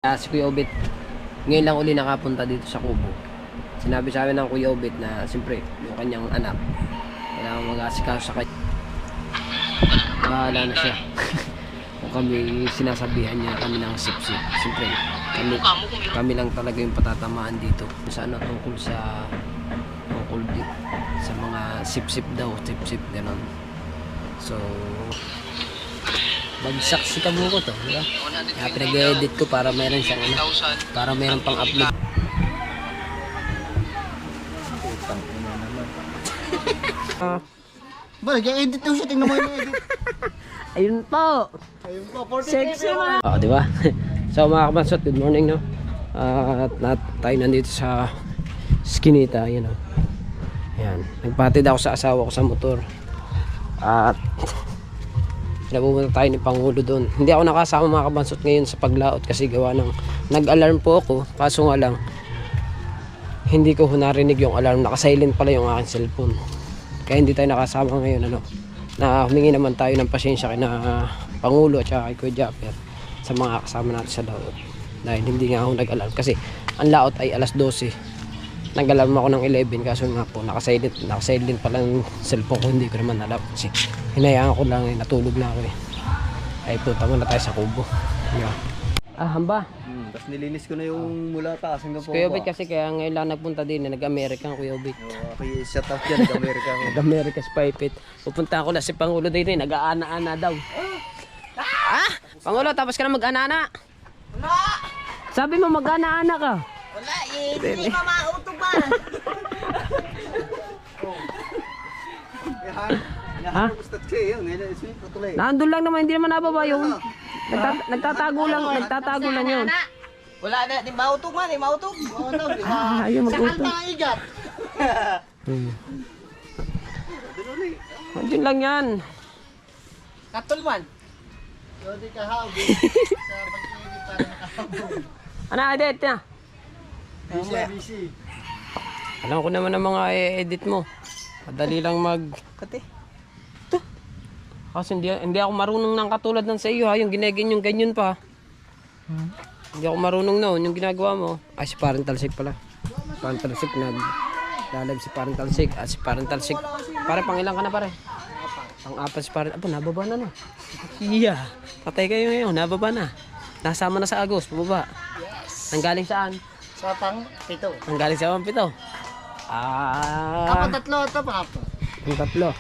Si Kuya Obit, ngayon lang uli nakapunta dito sa Kubo. Sinabi sa amin ng Kuya Obit na siyempre yung kanyang anak kailangan mag-asikaso sa kanya. Bahala na siya. Kung kami sinasabihan niya kami ng sip-sip. Siyempre kami lang talaga yung patatamaan dito. Sa ano tungkol sa mga sip-sip daw, sip-sip ganon. So bagsak si Kabuko to, di ba? Kaya pinag-edit ko para meron siyang para meron pang upload. Putang ina naman. Ba, nag-edit daw siya. Tingnan mo yung edit. Ayun po. Ayun po, 40 Sexy man. Oh, di ba? So mga kabansot, good morning, no? At tayo nandito sa Skinita, you know. Ayan, nagpatid ako sa asawa ko sa motor. At napupunta tayo ni Pangulo doon. Hindi ako nakasama mga kabansot ngayon sa paglaot kasi gawa ng nag-alarm po ako. Kaso nga lang hindi ko narinig yung alarm. Naka-silent pala yung aking cellphone. Kaya hindi tayo nakasama ngayon, ano. Na humingi naman tayo ng pasensya kay na Pangulo at saka kay Kuya Japper sa mga kasama natin sa laot. Dahil hindi nga ako nag-alarm kasi ang laot ay alas 12. Nag-alarm ako ng 11 kaso nga po naka-silent pala yung cellphone ko. Hindi ko naman alam kasi hinayaan ko lang, natulog na ako eh. Ay punta muna tayo sa Kubo. Yeah. Hamba. Tapos nilinis ko na yung mula taas hanggang po. Kuya Obit kasi kaya ngayon lang nagpunta din, nag-American Kuya Obit. Okay, shout out yan, nag-Amerika ako. Nag-America sa Paipit. Pupunta ako na si Pangulo din, nag-aana-ana daw. Pangulo, tapos ka na mag-ana-ana? Wala! Sabi mo mag-ana-ana ka. Wala eh, hindi pa mautuban. Ha? Ustat kayo, ngayon is patuloy. Nandun lang naman, hindi naman nababa yun. Nagtatago lang yun. Wala na, di mautog man, di mautog. Ayun, mag-uto. Sakal na igat. Andun lang yan. Katol man. Hindi ka hawag. Sa pag-ibig para nakahabog. Ano, edit niya? Busy. Alam ko naman ang mga edit mo. Madali lang Kati. Kasi hindi ako marunong ng katulad ng sa iyo ha. Yung ganyan pa. Hindi ako marunong noon. Yung ginagawa mo. Ay, si Parang Talsik pala. Parang Talsik lalag si Parang Talsik. Si Parang Talsik. Pare, pang ilang ka na pare? Pang-apat si Parang. Aba, nababa na no. Iya. Patay kayo ngayon. Nababa na. Nasama na sa Agos. Bumaba. Nanggaling saan? Sa pang-pito. Nanggaling sa Pang-pito. Tatlo ito, pang-apat. Pang-tatlo.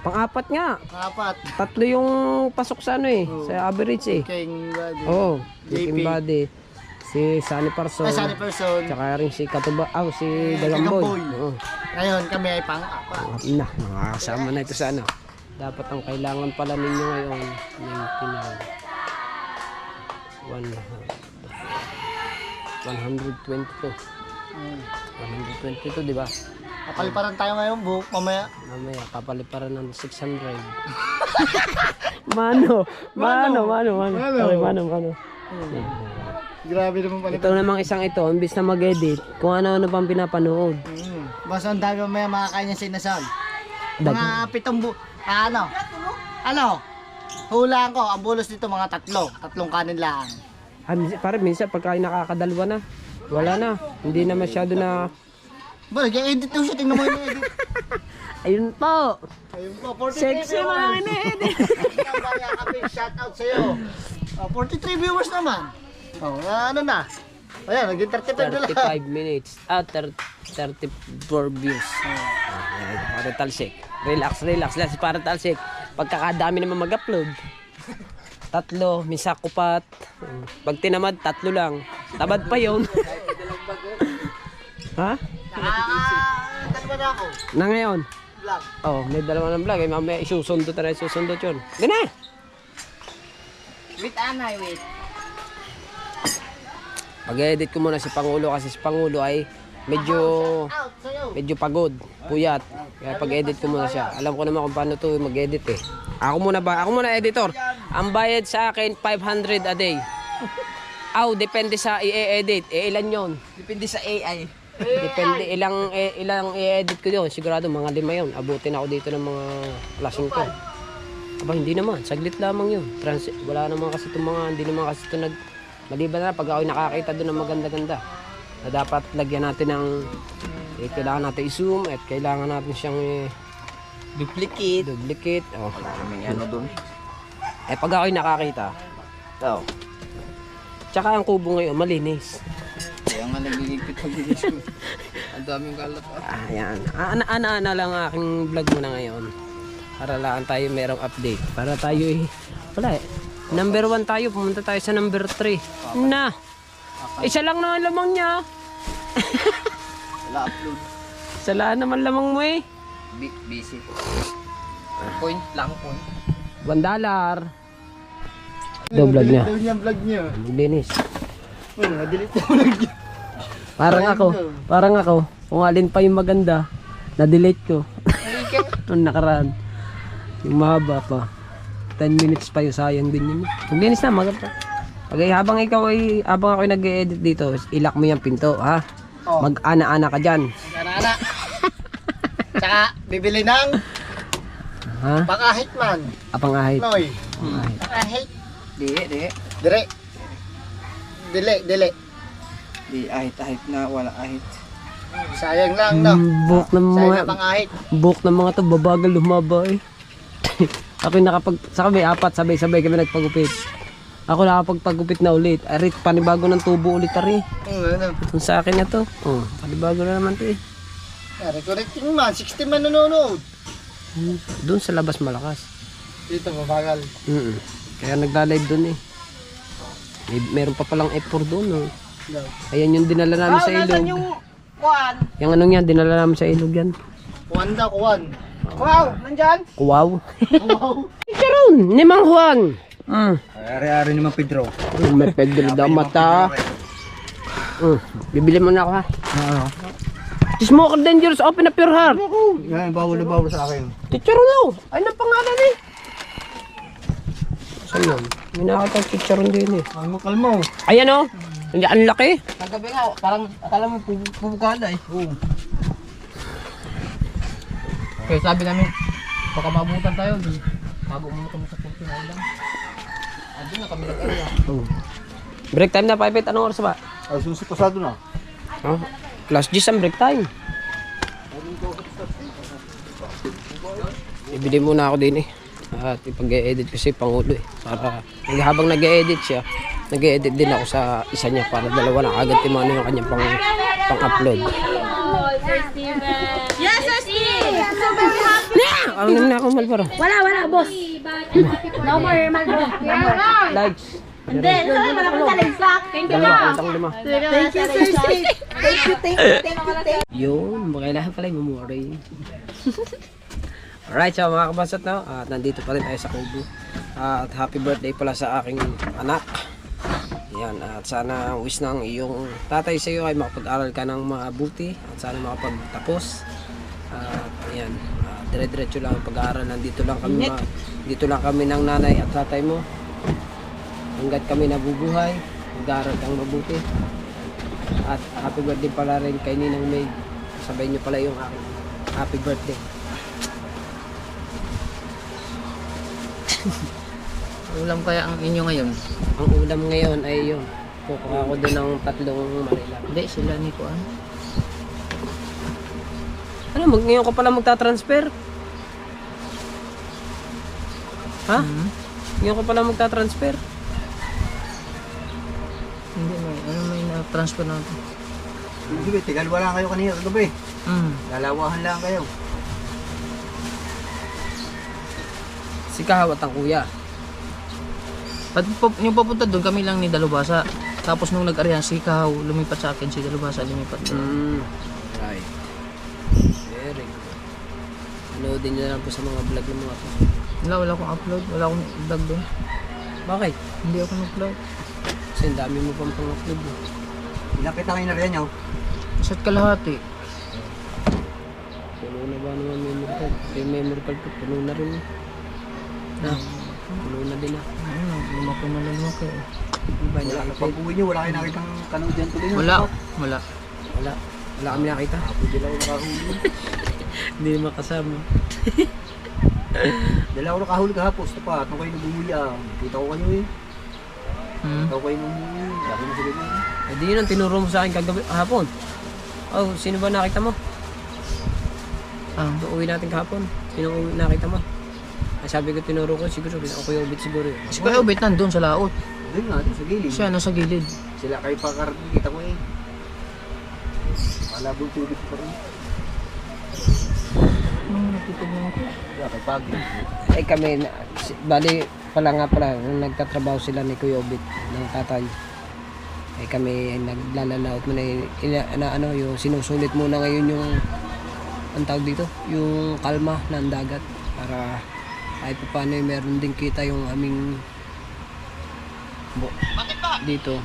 Pang-apat nga. Pang-apat. Tatlo yung pasok sa ano eh. Sa average eh. King Body. Oo. JP. King Body. Si Sunny Parson. Sunny Person. Tsaka rin si Katuba. Si Dagamboy. Dagamboy. Oo. Ngayon, kami ay pang-apat. Nakakasama na ito sa ano. Dapat ang kailangan pala ninyo ngayon 122. 122, di ba? Kapaliparan tayo ngayon, buhok mamaya. Mamaya, papaliparan ng 600. Mano. Okay, mano. Grabe naman pala. Ito namang isang ito, imbis na mag-edit, kung ano-ano pang pinapanood. Basta ang dami mamaya makakain niya sinasal. Mga pitong Ano? Hulaan ko, ang bulos dito mga tatlong kanin lang. Parang minsan pagka nakakadalwa na, wala na. Hindi na masyado na. Ba, nag-edit daw siya. Tingnan mo yung edit. Ayun po. Ayun po, 43 Sexy viewers. mga ine-edit. Shout out sa'yo. 43 viewers naman. Ano na? Ayan, naging 35 na lang. 35 minutes. 34 views. Parang Talsik. Relax lang si Parang Talsik. Pagkakadami naman mag-upload. 3, may sakupat. Pag tinamad, 3 lang. Tabad pa yun. Ha? Dalawa na ako. Na ngayon? Vlog. Oh, may dalawa ng vlog. Mamaya isusundot yun. Gana! Wait, Anay, wait. Pag-edit ko muna si Pangulo kasi si Pangulo ay medyo pagod, puyat. Kaya pag-edit ko muna siya. Alam ko naman kung paano to mag-edit eh. Ako muna editor. Ang bayad sa akin 500 a day. Depende sa i-edit. Ilan 'yon? Depende sa AI. Depende ilang i-edit ko 'yon. Sigurado mga 5 'yon. Abutin ako dito ng mga klaseng ko. Aba, hindi naman. Saglit lamang 'yon. Wala naman kasi itong mga hindi naman kasi ito Maliban na pag ako'y nakakita doon ng maganda-ganda na dapat lagyan natin ng kailangan natin i-zoom at kailangan natin siyang duplicate. Oh. May ano doon. Pag ako'y nakakita. Oh. Tsaka ang kubo ngayon malinis. Kaya nga nagigigpit pag-bilis ko. Ang daming kalat. Ayan. Ana-ana lang ang aking vlog muna ngayon. Para lang tayo merong update. Para tayo wala number 1 tayo. Pumunta tayo sa number 3. Na. Isa lang naman lamang niya. Wala upload. Salaan naman lamang mo eh. Busy. Point lang point. $1. Ito vlog niya. Ito yung vlog niya. Maglinis. Na-delete yung vlog niya. Parang ako. Kung alin pa yung maganda, na-delete ko. Nung nakaraan. Yung mahaba pa. 10 minutes pa yung sayang din yun. Maglinis na, maganda. Habang ako nag-e-edit dito, ilak mo yung pinto, ha? Oh. Mag-ana-ana ka dyan. Karana. Tsaka, bibili ng Ha? pakahit man. Apang-ahit. Noy. Pakahit. Di. Dire. Dili. Di ahit na wala ahit. Sayang lang, no? Buhok ng Sayang mga na pangahit. buhok ng mga to babagal lumaba eh. Ako sa kami apat sabay-sabay kami nagpagupit. Ako nakapagpagupit na ulit. Arit panibago ng tubo ulit ari. Ano? Kung sa akin na to. Oh, panibago na naman to eh. Reconnecting man. 60 man nanonood. Doon sa labas malakas. Dito, mabagal. Kaya nagla-live doon eh. Meron pa palang F4 doon. Oh. No. Ayan yung dinala namin sa ilog. Nasaan yung kuwan? Yung anong yan, dinala namin sa ilog yan. Kuwan daw, kuwan. Wow, nandyan? Kuwaw. Wow. Charon, ni Mang Juan. Ari-ari naman Pedro. May Pedro daw mata. Bibili mo na ako ha. Smoker Dangerous, open up your heart. Yan, bawal na bawal sa akin. Chicharon daw. Ay, nang pangalan eh. Saan yun? May nakakita chicharon din eh. Kalmo. Ayan o. Hindi, ang laki. Kagabi nga, parang akala mo pupukala eh. Oo. Kaya sabi namin, baka mabutan tayo. Bago mo kami sa puso na ulang. Ando na kami nag-area. Break time na, Pipet. Anong oras ba? Ay, susi pasado na. Oh, class G ang break time. Ibili muna ako din eh. At ipag-e-edit kasi pangulo eh. Para habang nag-e-edit siya, nag-e-edit din ako sa isa niya para dalawa na agad timano yung kanyang pang-upload. Yes, Sir Steve! So very happy! Ano na ako malparo? Wala, boss. No more, Malbro. Likes. Hindi, wala ko sa lagsak. Thank you, Dalawa, ma'am. lima. Thank you, Sir Steve. Thank you. Yun, kailangan pala yung memory. Alright, so mga kabasat no, at nandito pa rin tayo sa Kubo. At happy birthday pala sa aking anak. Yan, at sana wish ng iyong tatay sa iyo ay makapag-aral ka ng mabuti at sana makapagtapos. At yan, dire-diretso lang ang pag-aaral. Dito lang kami ng nanay at tatay mo. Hanggat kami nabubuhay, mag-aaral kang mabuti. At happy birthday pala rin kay Ninang May. Sabay niyo pala yung aking happy birthday. Ulam kaya ang inyo ngayon? Ang ulam ngayon ay yun. Kukuha ko doon ng 3 Manila. Hindi, sila ni Kuan. Ano, ngayon ka pala magta-transfer? Ha? Ngayon ka pala magta-transfer? Hindi, may na-transfer natin. Sige, tigalwa lang kayo kanina kagabi. Lalawahan lang kayo. Si Kahawat ang kuya. Yung papunta doon, kami lang ni Dalubhasa. Tapos nung nag-arihan, si Kahaw lumipat sa akin, si Dalubhasa lumipat doon. Right. Very good. Loadin nyo na lang po sa mga vlog ng mga to. Wala akong upload. Wala akong vlog doon. Bakit? Hindi ako nag-vlog. Kasi ang dami mo pang pang-upload mo. Pinakita kayo na rin nyo. Isa't kalahati. Puno na ba naman memory card? Yung memory card ko, puno na rin. Puno na din ah. Lumaki na lumaki. Wala, pag-uwi nyo, wala kayo nakitang kanood dyan tuloy. Wala. Wala kami nakita. Hindi lang ako nakahuli. Hindi makasama. Dala ako nakahuli kahapos. Tapat, nung kayo nabumuya. Kita ko kayo eh. Ikaw kayo nung mo sige mo. Eh di yun ang tinuro mo sa akin kagabi, hapon. Oh, sino ba nakita mo? Uwi natin kahapon. Sino nakita mo? Ay, sabi ko tinuro ko siguro. Ako yung ubit siguro. Si Kuya Ubit nandun sa laot. Doon nga, doon sa gilid. Siya nasa gilid. Sila kayo pakarating, kita ko eh. Malabong tubig pa rin. Natutugnan ko. Kaya kay Pagi. Eh kami, bali pala nga pala, nung nagtatrabaho sila ni Kuya Ubit ng tatay. Eh kami naglalalaot muna ano, yung sinusulit muna ngayon yung ang tawag dito, yung kalma ng dagat para kahit pa paano meron din kita yung aming dito.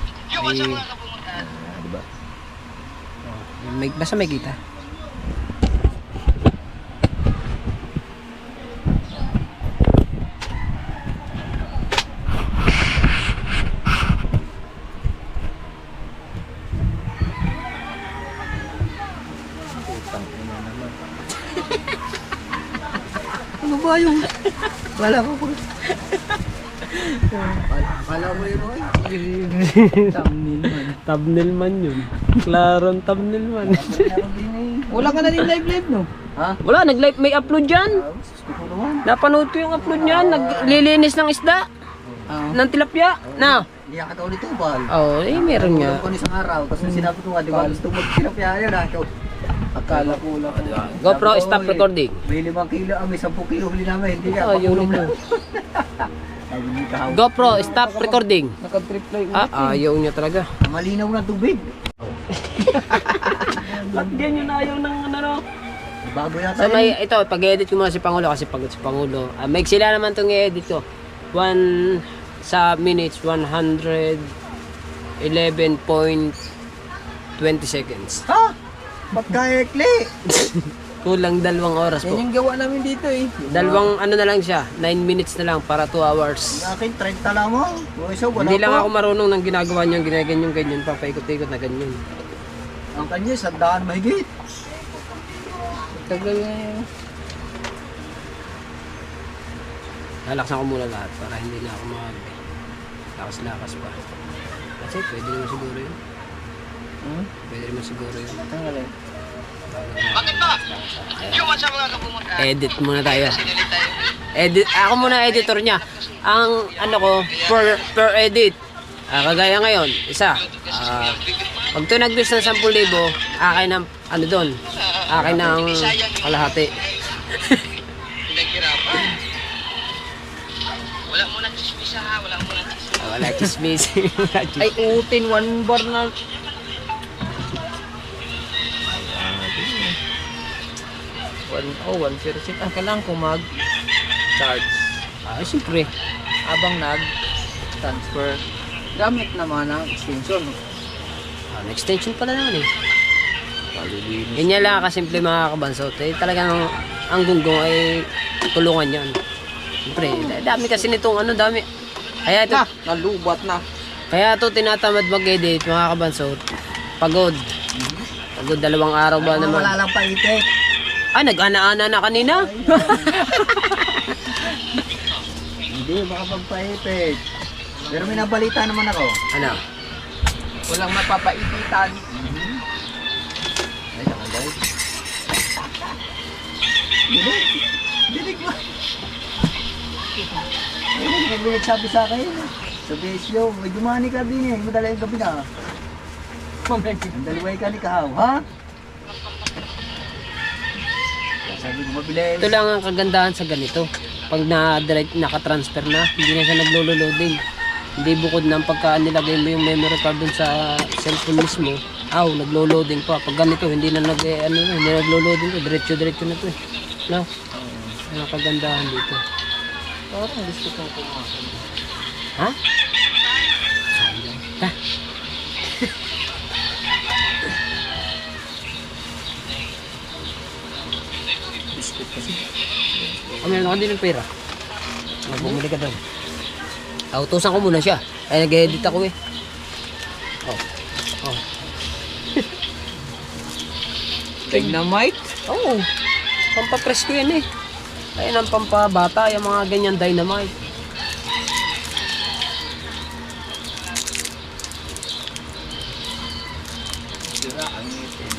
Diba? Basta may kita. Ano ba yung... Wala ko po. Wala mo yun oy. Thumbnail man. Thumbnail man yun. Clarong thumbnail man. Wala ka na din live no? Ha? Wala, nag-live, may upload dyan. Gusto ko naman. Napanood ko yung upload niyan. Naglilinis ng isda. Ng tilapia. Na. Hindi ka taon nito, Bal. Oh, eh meron nga. Ko ni isang araw, tapos sinabi ko nga, di ba gusto mo tinapya yun ha? Akala ko lang. GoPro, stop recording. May 5 kilo, may 10 kilo huli namin. Hindi ka, Oh, yun pakulong ito. na. Sabi ni Kahaw. GoPro, stop recording. Naka-triply. Ayaw niya talaga. Malinaw na tubig. Ba't ganyan ayaw ng ano? Bago yata So may, ito, pag-edit ko muna si Pangulo kasi pagod si Pangulo. May sila naman itong i-edit ko. 1 sa minutes, 111.20 seconds. Ha? Pagka-ekli. Kulang 2 oras po. Yan yung gawa namin dito eh. Dalawang ano na lang siya, 9 minutes na lang para 2 hours. Sa akin, 30 lang mo. So, wala Hindi lang pa. ako marunong ng ginagawa niya, ginaganyan-ganyan, papaikot-ikot na ganyan. Ang kanya, 100 mahigit. Tagal na yun. Lalaksan ko muna lahat para hindi na ako lakas-lakas pa. Kasi pwede naman siguro yun. Pwede naman siguro yun. Bakit ba? Edit muna tayo. Edit, ako muna editor niya. Ang ano ko, per edit. Kagaya ngayon, isa. Pag ito nag-views ng 10,000, akin ng ano doon. Akin ng kalahati. Wala chismis. Ay, utin, 1 bar na. Oh, 106. Kailangan ko mag-charge. Siyempre. Habang nag-transfer. Gamit naman ang extension. Extension pala naman eh. Yun yan lang kasimple mga kabansot. Talagang ang gunggong ay tulungan yan. Siyempre, dami kasi nitong ano, dami. Kaya ito, Nalubat na. kaya ito tinatamad mag-edit mga kabansot. Pagod. Pagod 2 araw ba naman. Wala lang pa itik. Nag-ana-ana na kanina. Hindi, baka pagpaitik. Pero may nabalita naman ako. Ano? Walang mapapaipitan. Ay, saka guys. Dinig mo. Ay, may nagsabi sa akin. Sa Besyo, may dumani ka din eh. Madala yung gabi na. Ang daliway ka ni Kahaw, ha? Sabi ko, mabili. Ito lang ang kagandahan sa ganito. Pag na-direct, naka-transfer na, hindi na siya naglo-loading. Hindi bukod ng pagka nilagay mo yung memory card dun sa cellphone mismo. Naglo-loading pa. Pag ganito, hindi na hindi naglo-loading to. Diretso-diretso na to eh. No? Ang kagandahan dito. Parang gusto kong kumakas. Ha? Sayang. Ha? Meron ako din ng pera. Bumili ka doon. Utusan ko muna siya. Ay, nag-edit ako eh. Dynamite? Oo. Pampapress ko yan eh. Ayun ang pampabata, yung mga ganyan dynamite. Hindi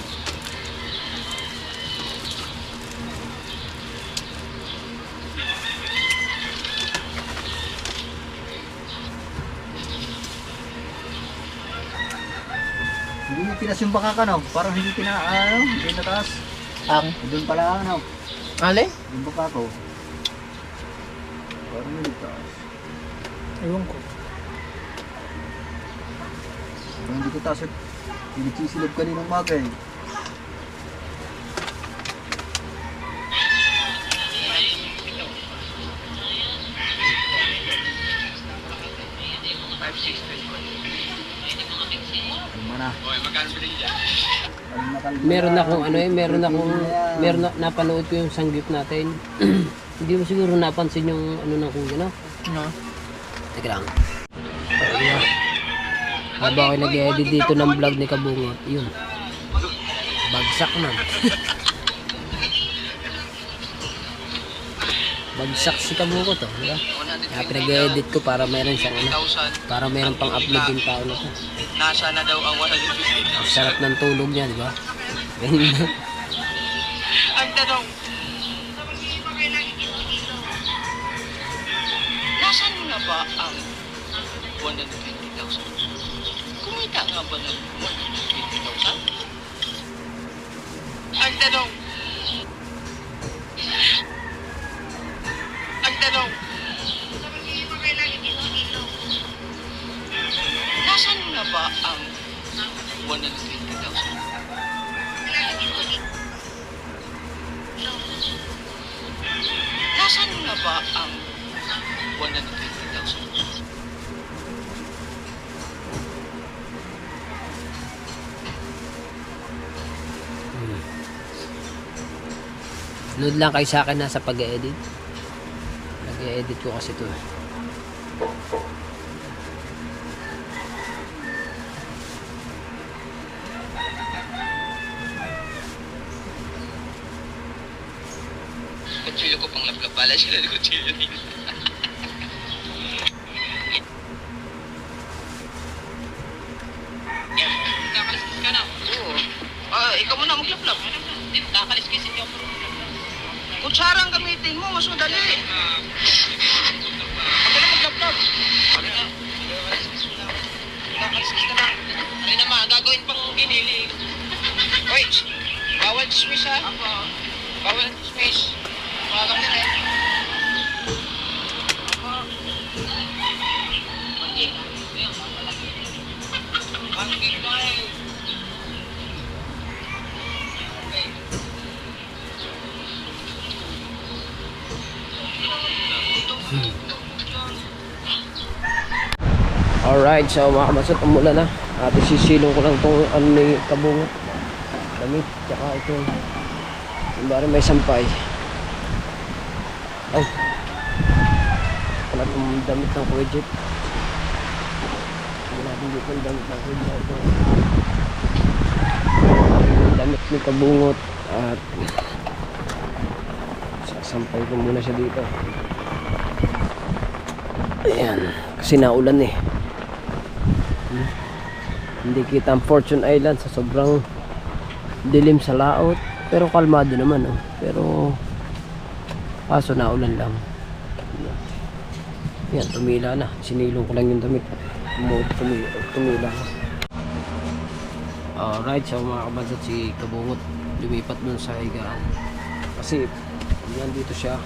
niya tinas yung baka ka, no? Parang hindi hindi nataas. Ang? Doon pala, ano? Ale? Yung baka ko. Parang hindi taas. Ewan ko. Parang hindi ko taas. Hindi sisilab kaninang maga eh. Mana? Meron akong meron na napanood ko yung sanggip natin. Hindi mo siguro napansin yung ano ng kuya, no? No? Teka lang. Ayan. Habang ako nag-edit dito ng vlog ni Kabungot, yun. Bagsak na. Bagsak si Kabungot, oh, di ba? Kaya pinag-edit ko para meron siyang ano, para meron pang upload yung tao na to. Nasa na daw ang 150,000. Ang sarap ng tulog niya, di ba? Ganyan na. Ang tanong, nasaan na ba ang 120,000? Kumita nga ba ng 120,000? Ang tanong, nasaan na ba ang 120,000? Nasaan na ba ang 120,000? Load lang kayo sa akin nasa pag-edit. Nag-edit ko kasi ito. Kutsilyo ko pang laplap pala sila ng kutsilyo din. Kakaliskis ka na? Oo. Ikaw muna maglaplap. Hindi, kakaliskis hindi ako. Kutsara ang gamitin mo, mas madali. Madali maglaplap. Kakaliskis ka na. Ay naman, gagawin pang giniling. Oy, bawal dismiss ha? Bawal dismiss. Bagang din eh. Manggig na eh. Alright, so mga kamasot, umulan na. At isisilong ko lang itong ano ni Kabungot. Damit, tsaka ito. Yung bari may sampay. Ay. Wala itong damit ng Kuya Jeep. Wala din dito yung damit ng Kuya Jeep. Yung damit ni Kabungot. At sasampay ko muna siya dito. Ayan. Kasi naulan eh. Hindi kita ang Fortune Island sa sobrang dilim sa laot, pero kalmado naman, oh. Pero kaso naulan lang. Yan, tumila na. Sinilong ko lang yung damit. Tumila na. Alright, so mga kabansat, si Kabungot lumipat dun sa higaan kasi yan dito siya,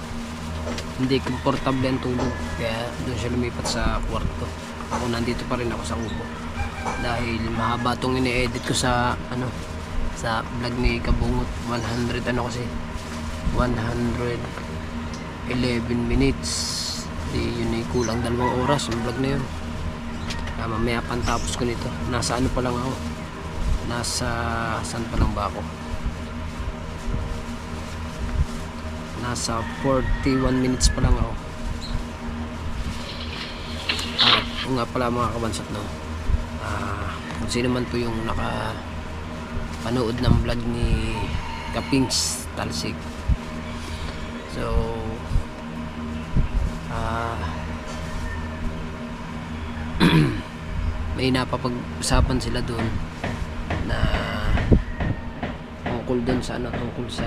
hindi komportable ang tulog, kaya dun siya lumipat sa kwarto. Ako nandito pa rin ako sa upo dahil mahaba itong ini-edit ko sa ano, sa vlog ni Kabungot. 100 ano kasi 111 minutes, di yun ay kulang 2 oras yung vlog na yun. Mamaya pantapos ko nito. Nasa ano pa lang ako, nasa saan pa lang ba ako, nasa 41 minutes pa lang ako. Kung nga pala mga kabansat, no, kung sino man po yung nakapanood ng vlog ni Kapings Talsik, so may napapag-usapan sila doon na tungkol dun sa ano, tungkol sa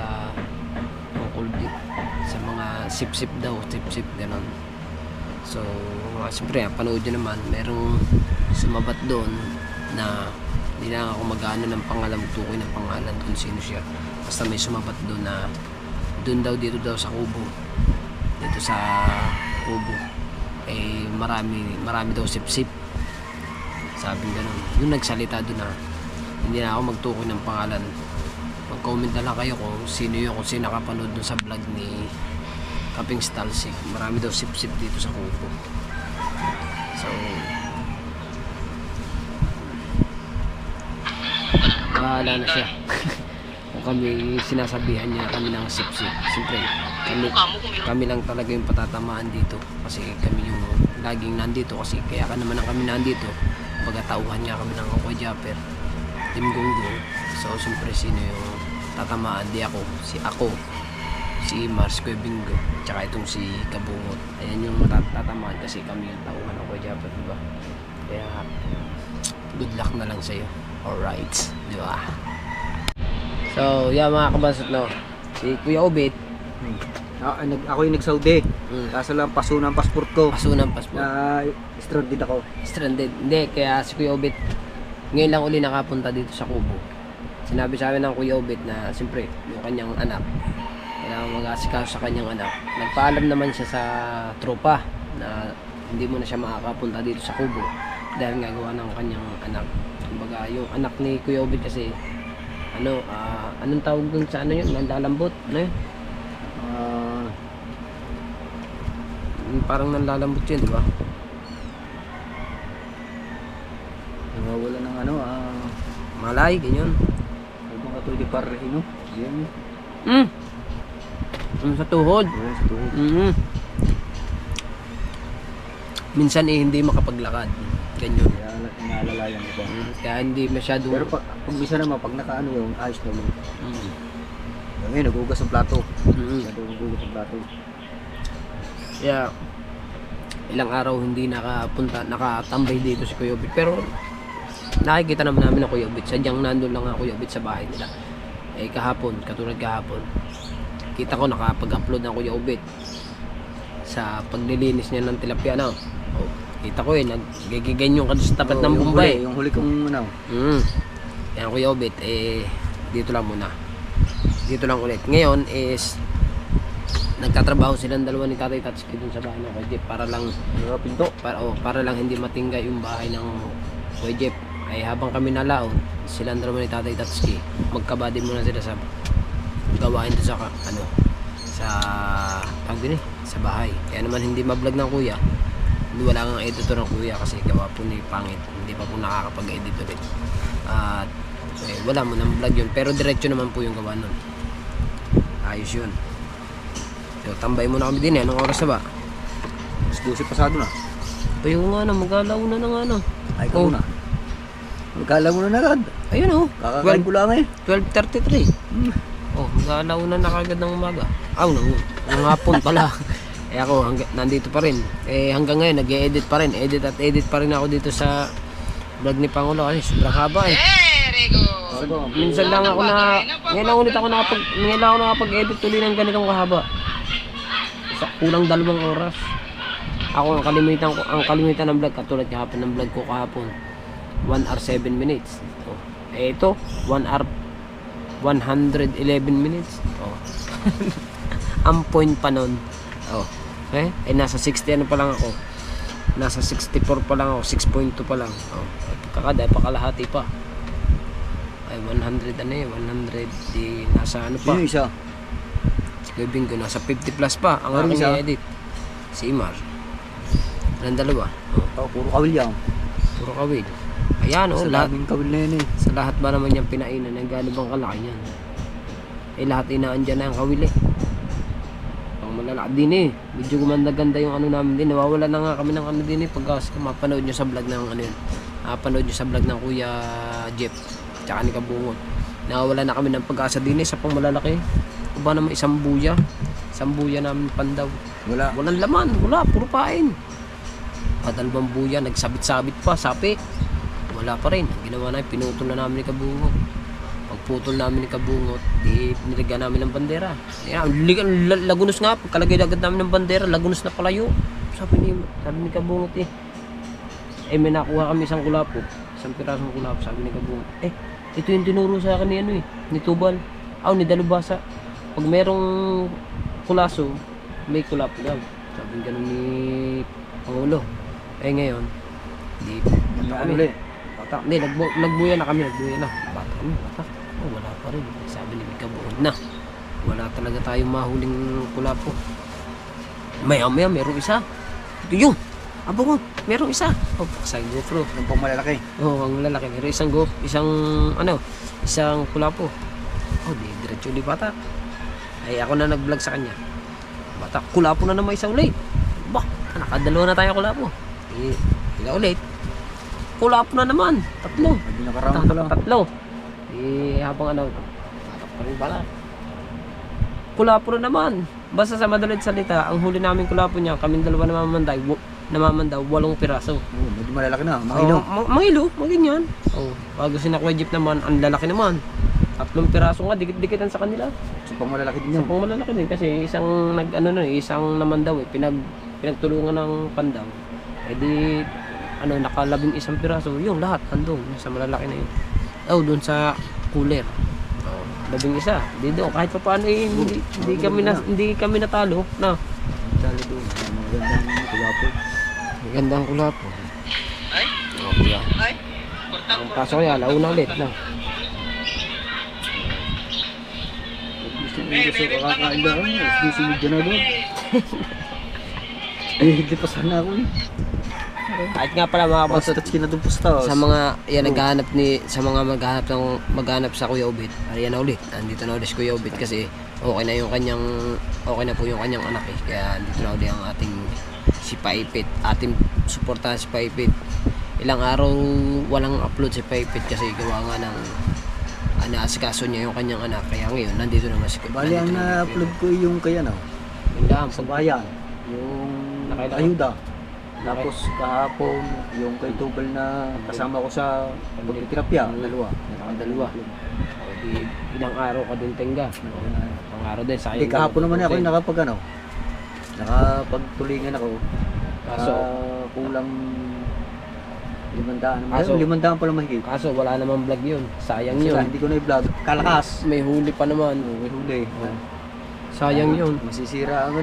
mga sip-sip daw, sip-sip ganon. So siyempre panood nyo naman, merong sumabat doon na hindi na ako mag-ano ng pangalan, magtukoy ng pangalan kung sino siya, basta may sumabat doon na doon daw, dito daw sa Kubo, dito sa Kubo eh marami daw sip-sip, sabi gano'n. Yung nagsalita doon na hindi na ako magtukoy ng pangalan, mag-comment na lang kayo kung sino yun, kung sino nakapanood dun sa vlog ni Kaping Stalsik. Marami daw sip-sip dito sa Kubo. So bahala na siya. Kung kami, sinasabihan niya kami ng sip-sip, siyempre kami lang talaga yung patatamaan dito, kasi kami yung laging nandito, kasi kaya ka naman ang kami nandito, pagkatauhan niya kami ng Kuya Japper, Team Gunggong. So siyempre sino yung tatamaan? Di ako, si Mars, Kuya Bingo, tsaka itong si Kabungot. Ayan yung tatamaan, kasi kami yung tauhan ng Kuya Japper, diba? Kaya good luck na lang sa'yo. Alright, diba? So yeah mga kabansot, no, si Kuya Obit, Ako yung nag-Saudi. Mm. Kaso lang paso ng passport ko. paso ng passport. Stranded ako. Stranded. Hindi, kaya si Kuya Obit ngayon lang uli nakapunta dito sa Kubo. Sinabi sa amin ng Kuya Obit na siyempre yung kanyang anak, kailangan mag-asikaso sa kanyang anak. Nagpaalam naman siya sa tropa na hindi mo na siya makakapunta dito sa Kubo dahil nga gawa ng kanyang anak. Kumbaga yung anak ni Kuya Obit kasi anong tawag dun sa ano yun? Nanlalambot? Ano yun? Parang nanlalambot yun, di ba? Nawawala ng Malay, ganyan. Ibang katulad parehino. Yan. Sa tuhod. Yan sa tuhod. Minsan hindi makapaglakad. Ganyan. Kaya naalalayan ko ba. Kaya hindi masyadong... Pero pag bisa naman, pag nakaano yung ayos naman. Ngayon, nagugas ang plato. Nagugas ang plato. Kaya ilang araw hindi nakatambay dito si Kuya Obit. Pero nakikita naman namin na Kuya Obit, sadyang nandun lang ang Kuya Obit sa bahay nila. Eh kahapon, katulad kahapon, kita ko nakapag-upload ng Kuya Obit sa paglilinis niya ng tilapia, no? Oh, kita ko naggiganyo ka sa tapat ng Bombay. Yung huli kong Yan Kuya Obit, dito lang muna. Dito lang ulit. Ngayon is nagtatrabaho silang dalawa ni Tatay Tatsuki dun sa bahay ng Kuya Jeep para lang pinto. para lang hindi matingga yung bahay ng Kuya Jeep. Ay habang kami nalaon, silang dalawa ni Tatay Tatsuki, magkabady muna sila sa gawain doon sa bahay. Kaya naman hindi ma-vlog ng Kuya. Hindi, wala kang editor ng Kuya kasi gawa po ni pangit. Hindi pa po nakakapag-edit ulit. At wala mo nang vlog yun. Pero diretso naman po yung gawa nun. Ayos yun. So, tambay muna kami din. Anong oras na ba? 12 pasado na. Ayaw nga na, mag-alaw na ng ano. Ay ka muna. Magkala mo na agad. Ayun Kakakain ko lang 12:33. Mag-alaw na nakagad ng umaga. Ng hapon pala. Ako nandito pa rin. Hanggang ngayon nag-e-edit pa rin. Edit pa rin ako dito sa vlog ni Pangulo kasi sobrang haba Very good. Minsan lang ako ngayon lang ulit ako nakapag-edit tuloy ng ganitong kahaba. Kulang 2 oras. Ako ang kalimitan ng vlog katulad kahapon ng vlog ko kahapon 1 hour 7 minutes. Ito 1 hour 111 minutes. Ang point pa nun. Nasa 60 pa lang ako. Nasa 64 pa lang ako, 6.2 pa lang. Pakalahati pa. Ay 100 nasa ano pa. Sino isa? Si Bingo nasa 50 plus pa ang aking i-edit. Si Imar. Ang dalawa. Puro kawil yan. Puro kawil. Ayan lahat. Kawil na yun Sa lahat ba naman yung pinainan, ang gano'n bang kalaki niyan? Lahat inaandyan na ang kawil Pang malalaki din Medyo gumanda-ganda yung ano namin din. Nawawala na nga kami ng ano din pagka mapanood nyo sa vlog ng ano yun. Panood nyo sa vlog ng Kuya Jeep tsaka ni Kabungot. Nawawala na kami ng pag-asa din sa pang malalaki. O ba naman isang buya namin pandaw. Walang laman, puro pain. Dalawang buya, nagsabit-sabit pa, sapi. Wala pa rin. Ginawa na, pinutol na namin ni Kabungot. pagputol namin ni Kabungot, nilagyan namin ng bandera. Yan, lagunos nga, pagkalagay agad namin ng bandera, lagunos na palayo. Sabi ni Kabungot may nakuha kami isang kulapo, isang pirasong kulapo, sabi ni Kabungot. Ito yung tinuro sa akin ni Tubal, ni Dalubhasa. Pag merong kulaso, may kulapo daw. Sabi ganun ni Pangulo. Ngayon, hindi kami. Hindi, nagbuya na kami, Bata kami. Wala pa rin. Sabi ni Kabungot na, wala talaga tayong mahuling kulapo. Maya merong isa. Ito yung, Abungot, merong isa. Sa GoPro. Yung pang malalaki. Ang lalaki. Meron isang kulapo. Di diretso ulit bata. Ako na nag-vlog sa kanya. Bata, kulapo na naman isa ulit. Nakadalawa na tayo kulapo. Ila ulit. Kulapo na naman. 3. Hindi nakarami ko lang. 3. Habang tatak pa rin pala. Kulapo na naman. Basta sa madalit salita, ang huli namin kulapo niya, kaming dalawa namamandaw, 8 piraso. Medyo malalaki na. Mangilo. Mangilo, maganyan. Bago si Kuya Jeep naman, ang lalaki naman. 3 piraso nga, dikit-dikitan sa kanila. So pang malalaki din yan. Pang malalaki din kasi isang isang naman daw pinagtulungan ng pandaw. Naka-11 piraso, yung lahat andun sa malalaki na yun. Doon sa cooler. 11. Di doon kahit pa paano hindi kami natalo na. Dali doon. Magandang kulapo. Magandang kulapo. Ay? Okay. Ay? Ang kaso kaya, launa ulit na. Gusto kakakain lang. Sisunod ka na doon. Hindi pa sana ako Kahit nga pala mga boss, Touch ka na doon pusta. sa mga maghanap sa Kuya Obit. Ayan na ulit. Andito na ulit si Kuya Obit kasi okay na po yung kanyang anak Kaya andito na ulit ang ating si Paipit. Ating suportahan si Paipit. Ilang araw walang upload si Paipit kasi gawa nga ng asikaso niya yung kanyang anak. Kaya ngayon nandito naman si Kuya. Bali ang na-upload ko yung kaya sa bayan. Yung ayuda. Tapos kahapon, yung kay Tubal na kasama ko sa pagtitirapya, dalawa. Ilang araw ka din Tenga. Ang araw din sayang. Hindi, kahapon naman ako yung nakapagtulingan ako. Kaso Kulang 500. 500 pala mahigit. Kaso wala namang vlog yun. Sayang Sila, yun. hindi ko na i-vlog. Kalakas. May huli pa naman. May huli. Sayang yun. Masisira ang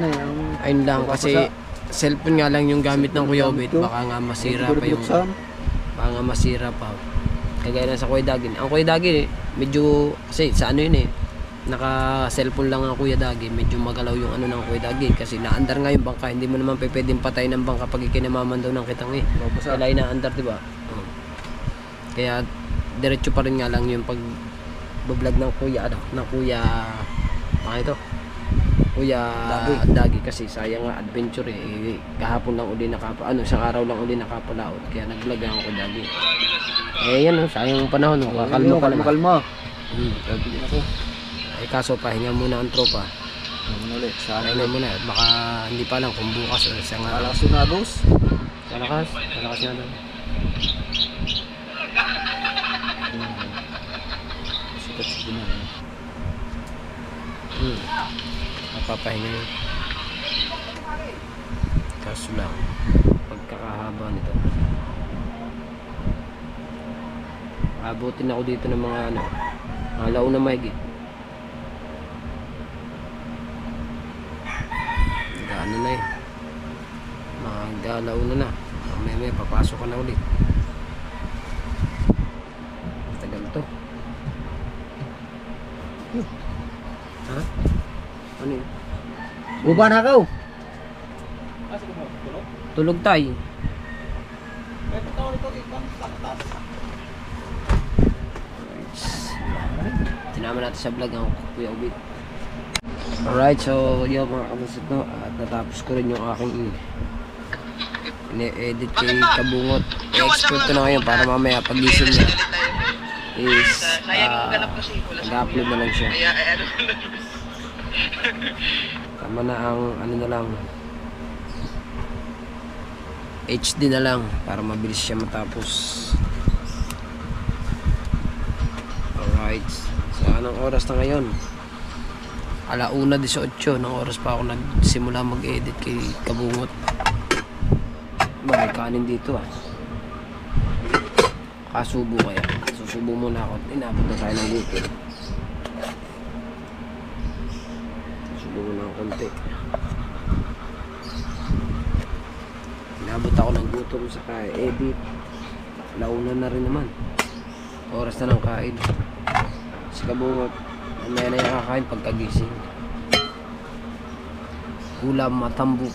Ayun lang kasi cellphone nga lang yung gamit ng Kuya Obit. Baka nga masira pa yung... Baka nga masira pa. Kagaya na sa Kuya Dagin. Ang Kuya Dagin medyo... Kasi sa naka-cellphone lang ang Kuya Dagin. Medyo magalaw yung ng Kuya Dagin. Kasi naandar nga yung bangka. Hindi mo naman pwedeng patay ng bangka pag ikinamamandaw ng kitang Kaya inaandar, diba? Kaya diretso pa rin nga lang yung pag-vlog ng Kuya Kuya Dagi kasi sayang nga adventure kahapon lang uli isang araw lang uli nakapalaot kaya nag-vlog ako kay Dagi. Yan sayang yung panahon kalma. Kaso pahinga muna ang tropa. Sana muna baka hindi pa lang kung bukas o isang araw. Malakas na boss. Malakas na daw. Sikat na. Napapahinga yun. Kaso lang pagkakahaba nito abutin ako dito ng mga alaw na mahigit magalaw na may papasok ka na ulit. Tagal to. Ha? Ano yun? Buba na ako. Tulog tayo. Sinama natin sa vlog ang Kuya Obit. Alright, so yun mga kamasot at natapos ko rin yung aking ine-edit kay Kabungot. I-export ko na ngayon para mamaya pag-gising niya is nag-upload na lang siya. Tama na ang na lang HD na lang para mabilis siya matapos. Alright, so So, anong oras na ngayon? 1:18 ng oras pa ako nagsimula mag-edit kay Kabungot. May kanin dito ah. Kasubo kaya. Susubo muna ako. Inabot na tayo ng gutom. Susubo muna ng konti. Inabot ako ng gutom sa edit. Launa na rin naman. Oras na ng kain. Si Kabungot, mamaya na yung kakain pagkagising. Ulam matambuk.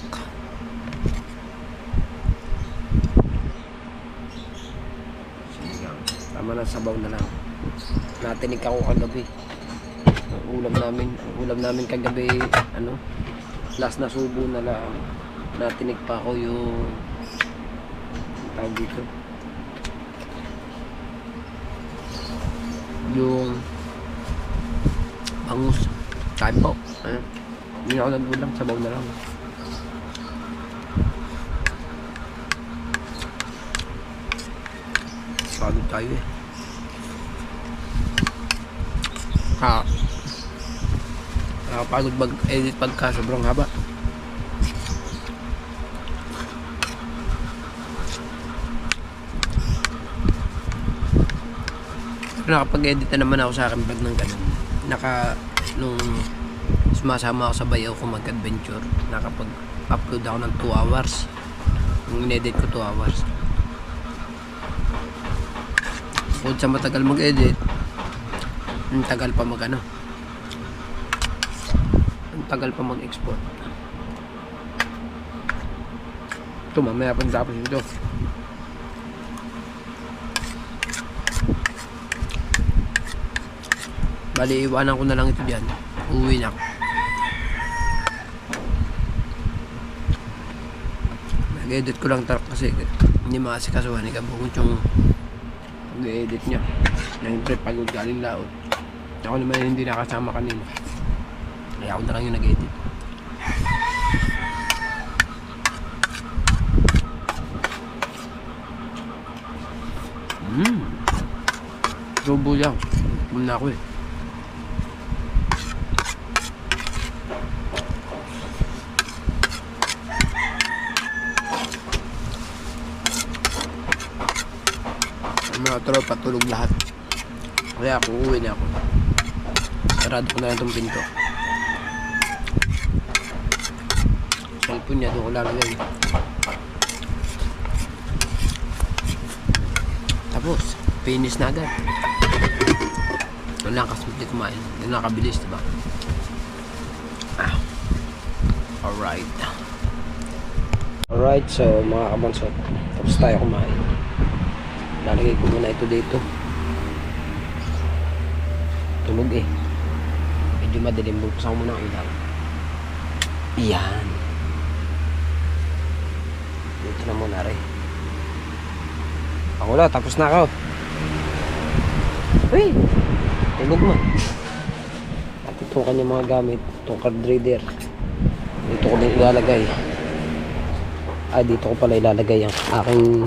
Tama na, sabaw na lang. Natinig ako kagabi. Ang ulam namin kagabi, last na subo na lang. Natinig pa ako yung tawag dito. Yung bangus. Kain po. Hindi ako nagulang, sabaw na lang. Pagod tayo eh. Nakapagod mag-edit pagka sobrang haba. Nakapag-edit na naman ako sa aking vlog ng ganun. Nung sumasama ako sa bayaw ko mag-adventure, nakapag-upload ako ng 2 hours. Yung in-edit ko 2 hours. Kung sa matagal mag-edit, ang tagal pa ang tagal pa mag-export. Ito, mamaya pang tapos ito. Bali, iwanan ko na lang ito dyan. Uwi na ako. Nag-edit ko lang kasi hindi makasikasuhan ni Kabungot yung nag-edit niya. Siyempre, pagod galing laot. Ako naman hindi nakasama kanina. Kaya ako na lang yung nag-edit. Subo lang. Muna ako eh. Mga tropa, tulog lahat. Kaya ako, uuwi na ako. Sarado ko na lang itong pinto. Cellphone niya, doon ko lalagay. Tapos, finish na agad. Wala kasi hindi kumain. Hindi nakabilis, diba? Alright. Alright, so mga kabansot, tapos tayo kumain. Lalagay ko muna ito dito. Tulog eh. Medyo madilim. Buksan ko muna ang ilaw. Iyan. Dito na muna rin. Ako na, tapos na ako. Uy! Tulog mo. At ito kanyang mga gamit. Itong card reader. Dito ko din ilalagay. Dito ko pala ilalagay ang aking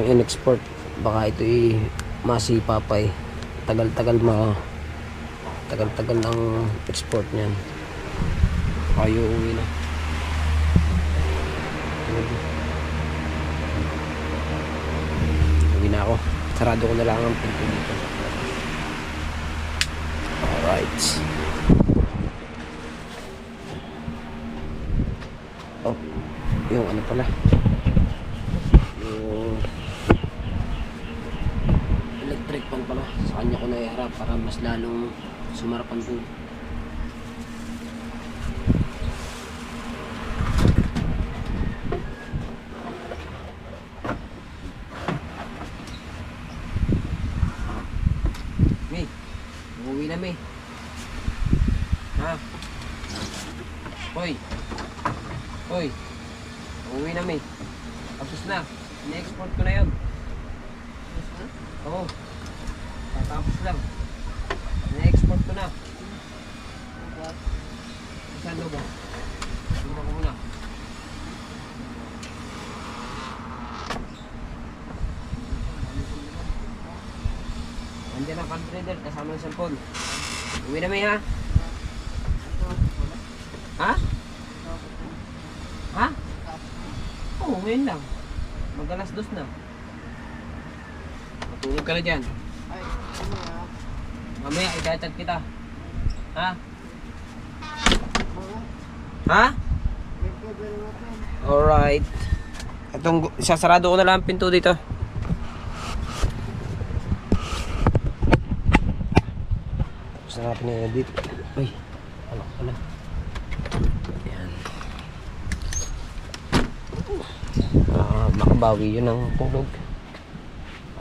in-export. Baka ito masipa pa eh. Tagal-tagal ang export niyan. Kayo uwi na. Uwi na ako. Sarado ko na lang ang pinto dito. Alright. Oh, yung ano pala. Yung electric pan pala. Sa kanya ko na iharap para mas lalong sumarapan po. May, uuwi na May. Ha? Hoy. Hoy. Uuwi na May. Tapos na. Ini-export ko na yun. Tapos na? Oo. Tatapos lang. Na-export ko na. Saan ba? Sino ko muna? Nandiyan ang card reader, kasama ng cellphone. Uwi na may ha? Ha? Ha? Oo, ngayon lang. Mag-alas 2 na. Matulog ka na dyan. Mamaya, i-chat kita. Ha? Ha? Alright. Itong, sasarado ko na lang ang pinto dito. Gusto natin i-edit. Uy, alak pala. Ayan. Makabawi yun ang tulog.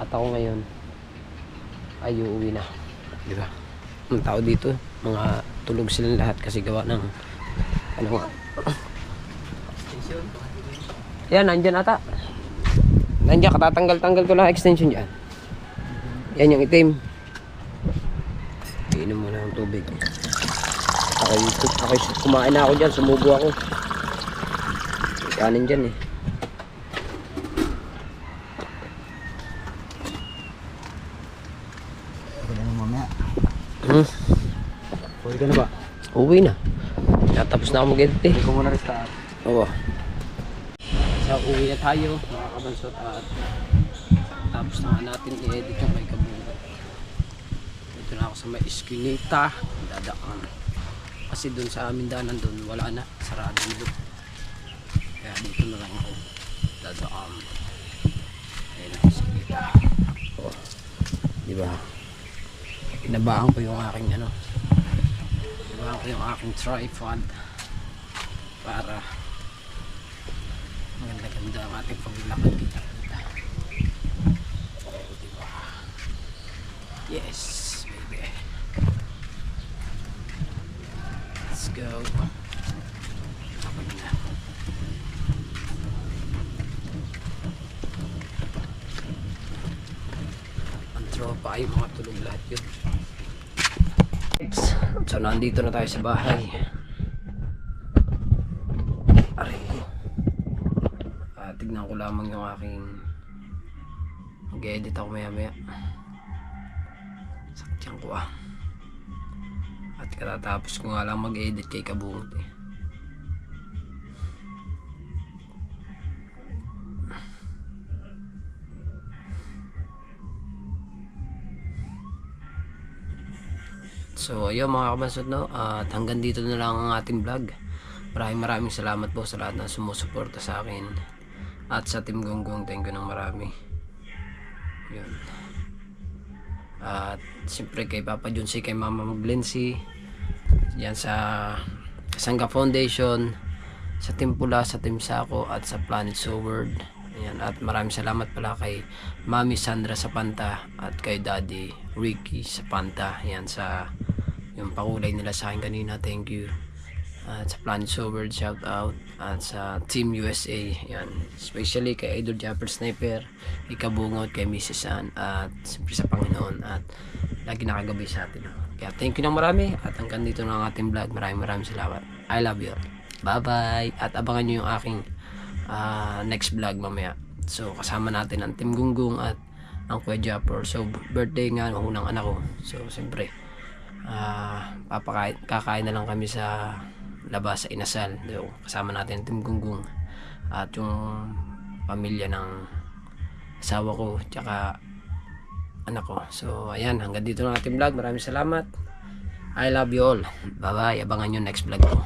At ako ngayon ay uuwi na. Diba? Ang tao dito, mga tulog silang lahat kasi gawa ng ano nga. Yan, nandyan ata. Nandyan, katatanggal-tanggal ko lang extension dyan. Yan yung itim. Iinom mo na ng tubig. Kumain na ako dyan, sumubo ako. May kanin dyan eh. Pwede na mamaya. Pwede ka na ba? Uwi na. Tapos na ako mag-edit eh. Hindi ko muna restart. Oo. So, uwi na tayo, mga kabansot, at tapos na nga natin i-edit yung may kabunga. Dito na ako sa may Eskinita, dadaan. Kasi dun sa amin daanan dun, wala na, sarado nito. Kaya dito na lang ako dadaan. Ayun ang Eskinita. Oh. Diba? Inabahan ko yung aking ano. Inabahan ko yung aking tripod para maganda-ganda ang ating paglakad dito. Diba? Yes, baby. Let's go. Kapag na. Ang tropa ay mga tulog lahat yun. So, nandito na tayo sa bahay. Tignan ko lamang yung aking mag-edit ako maya maya. Saktiyan ko at katatapos ko nga lang mag-edit kay Kabungot eh. So ayun mga kabansot, no? At hanggang dito na lang ang ating vlog. Maraming salamat po sa lahat ng sumusuporta sa akin. At sa Team Gonggong, thank you ng marami. Yun. At siyempre kay Papa Junsi, kay Mama Maglensi, yan sa Sangga Foundation, sa Team Pula, sa Team Sako, at sa Planet Sword. Yan. At maraming salamat pala kay Mami Sandra Sapanta at kay Daddy Ricky Sapanta. Yan sa yung pakulay nila sa akin kanina, thank you. At sa Planet Sword, shout out. At sa Team USA, yan, especially kay Idol Japper Sniper, kay Kabungot, kay Mrs. Ann, at siyempre sa Panginoon, at lagi nakagabay sa atin. Kaya thank you ng marami, at hanggang dito na ang ating vlog. Maraming salamat. I love you all. Bye bye. At abangan nyo yung aking next vlog mamaya. So kasama natin ang Team Gonggong at ang Kuya Japper. So birthday nga ng unang anak ko. So siyempre kakain na lang kami sa labas sa Inasal. So, kasama natin ang Team Gonggong at yung pamilya ng asawa ko tsaka anak ko. So ayan, hanggang dito na ating vlog. Maraming salamat. I love you all. Bye bye. Abangan nyo next vlog ko.